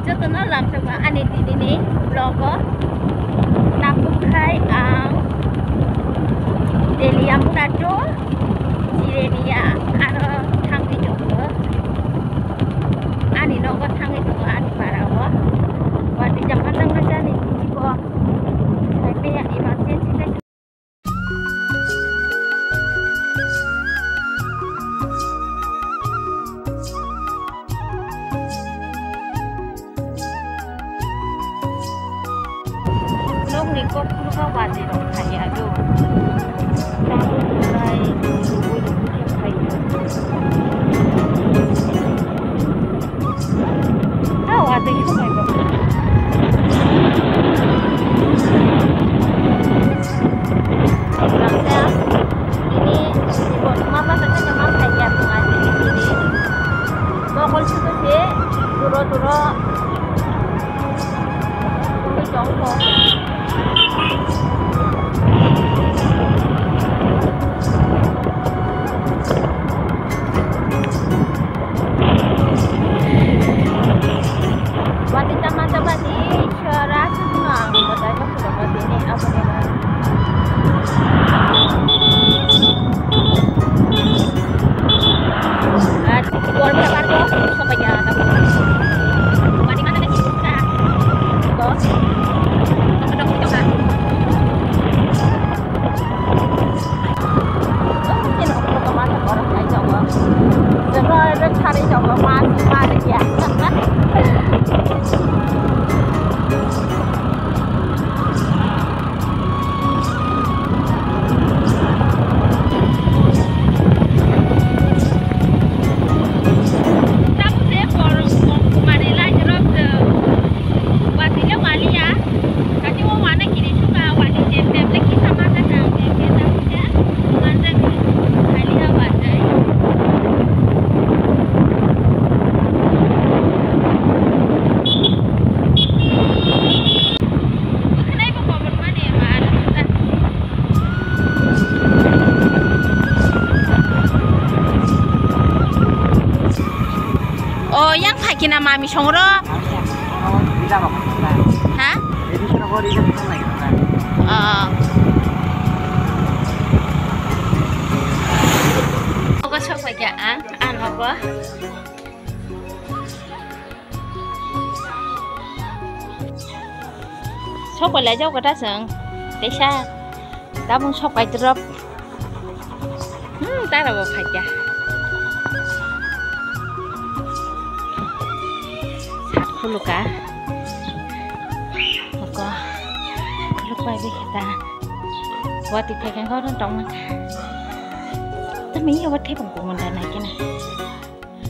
cho tụi nó làm được mà anh đi đi đi vlog á nằm cũng khai áo để liam cũng đã trốn chỉ để đi à anh thằng cái chỗ nữa anh đi nó có thằng cái chỗ anh phải đâu á và đi chậm ăn tăng ra đi chỉ có phải bây giờ đi vào trên đây lúc này có bà gì đâu thầy à đâu ta đây vui được thêm thầy tahu ada itu nggak itu bilangnya ini buat mama katanya mama kayak mengaji di sini bakal suka sih turo-turo ini jongkok Wati teman-teman di Syara Senang katanya sudah buat ini apa namanya keluar berapa tuh sampai jalan tapi di mana nih sudah kok kedok kan mungkin aku kemana orang lain coba jangan cari coba masih ya Oh, yang pakai nama Mami Songro? Hah? Aku coba ya, apa? Coba lah jauh ke dasar, desa. Kamu coba drop. Tak ada apa ya. Luka, luka, luka đi ta, qua thì phải cái gót nó trong này, tao nghĩ là thấy bằng của mình này cái này,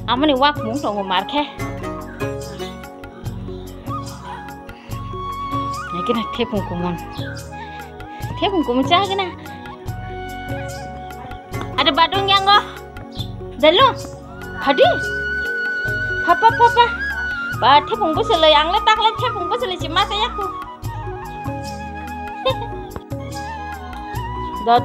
ông này qua muốn trồng một mát khe, này cái này thấy bằng của mình chắc cái này, ada badung yang go, dah lu, hadi, papa. Ba thế phùng bớt lời ăn lấy tắc lấy thế phùng bớt lời chỉ mát thế cô đó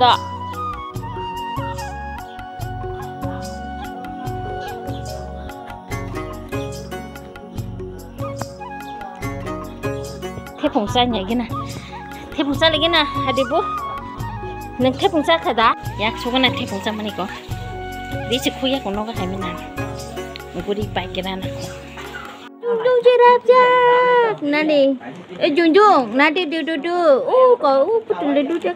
thế phùng sa nhảy cái này thế phùng sa lấy cái này hadi bu nên thế phùng sa thật đã yak số cái này thế phùng sa mà này có đi chỉ khui của nó có hay mình nào mình cứ đi bay cái này Junjung cerap nani Junjung nanti duduk kau betul duduk ke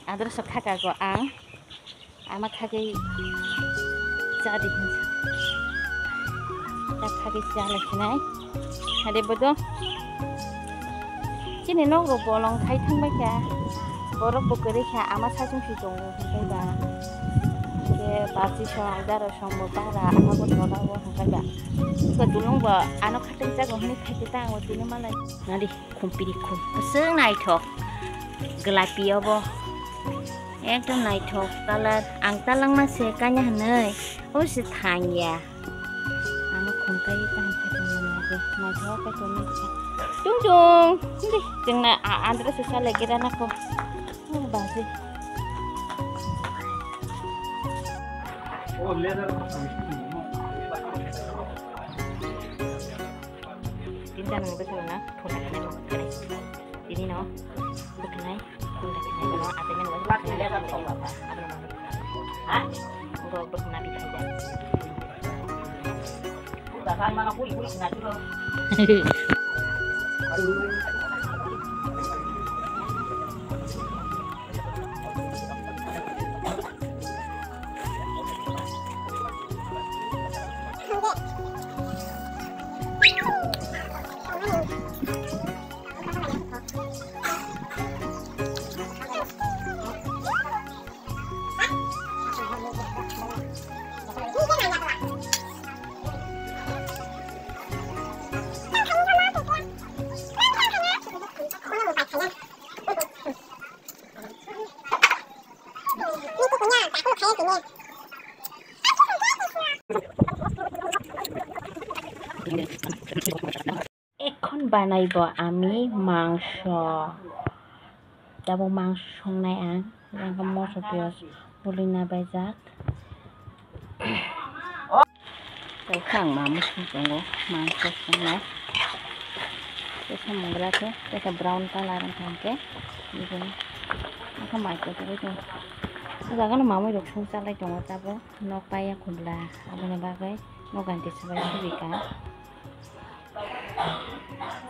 ada sok kakak kau amat kakak jadi tak kakak jalan sini ada betul sini nong bolong kai thang baca borok bukeri kah amat sajung si jong kai ba pasti soal darah sama para aku tahu hangkai ba kedulung ba anak kadang jago ini kai kita waktu ini malah nanti kumpiriku keseng naik thok gelap ya bo ekdom naik thok talar ang talang masih kanya hanai sih tanya anak hangkai tahan kadang naik thok kai tuh Junjung ini jangan Andra susah lagi anakku bahasa Tinta nang betul na, thona kanai mo kanai. Ini no, bukanai, thona kanai no, ate men wala kanai na ko apa. Ha? Ngo berkena di saja. Bahkan mana pun na dulu. এখন বানাইব আমি মাংস যাব মাংস संनाय आं जोंहा मस्ला पियाज बुलिना बायजाक खां मा मस्ला दङ मांस संनाय बेसा मंगलाके बेसा ब्राउन कलर ओंखामके बिदिनो ओंखाम माइखौ दङ जागोन मामै रक संजालाय दङ दाबो नक बाया खुला आबोनो बागै नगान्ति सबाय सिबिका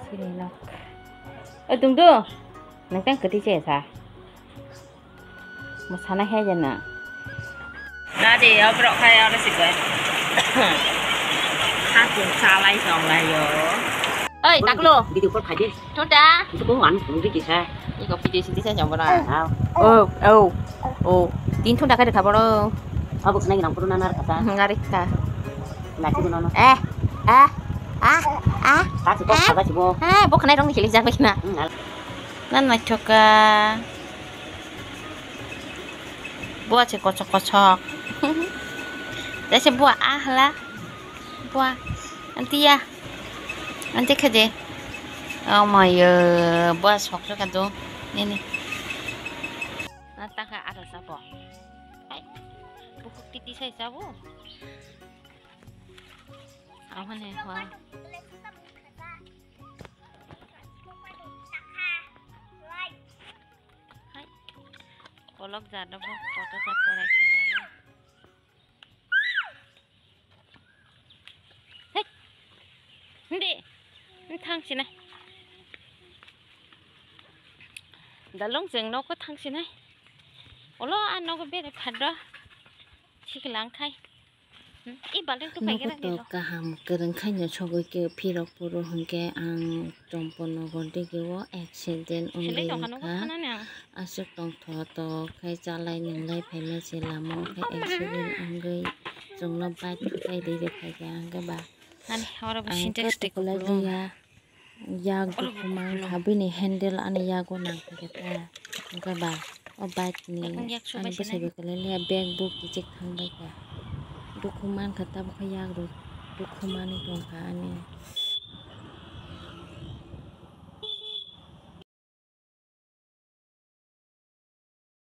sini nok tunggu nang tang keti sa masana hai jana tadi obrok khai ora sik kowe ha pun salai song lai yo ơi tắc luôn video call phải đi thôi đã tôi cũng ăn cũng đi sa 이거 video sini saya nyambara tin thôi đã cái được khá bao abuk senang nang puruna nar kata ngarik ka lagi nono bukan orang dikili jangan kena. Nan coba buat kocok-kocok. Jadi buat lah, buat nanti ya, nanti kerja. Oh my buat sok kan tuh, ini. Nanti kan ada siapa? Buku titi saya siapa? Apa nih? Wah. Kolok jada bu, foto capture aja. Hei, ini thang sini. Dalong jeng no ko thang sini. Olo an no ko beda phadra. Chikilang khai. Nukuto kaham kereng kanya chogo ke pirok puro hongke ang tompono gonde gewo accident only ka asuk tong to khai jalai ninglai phaina selamo khai accident angai jongna bat khai de khai ga anga ba ani hora ba syntax te ko ya ya kumang habini handle ani ya go nang ka anga ba o bat ni ani ba sai ko le bag book ki chek thang bai ka dokumen kata buka yang dokumen itu kan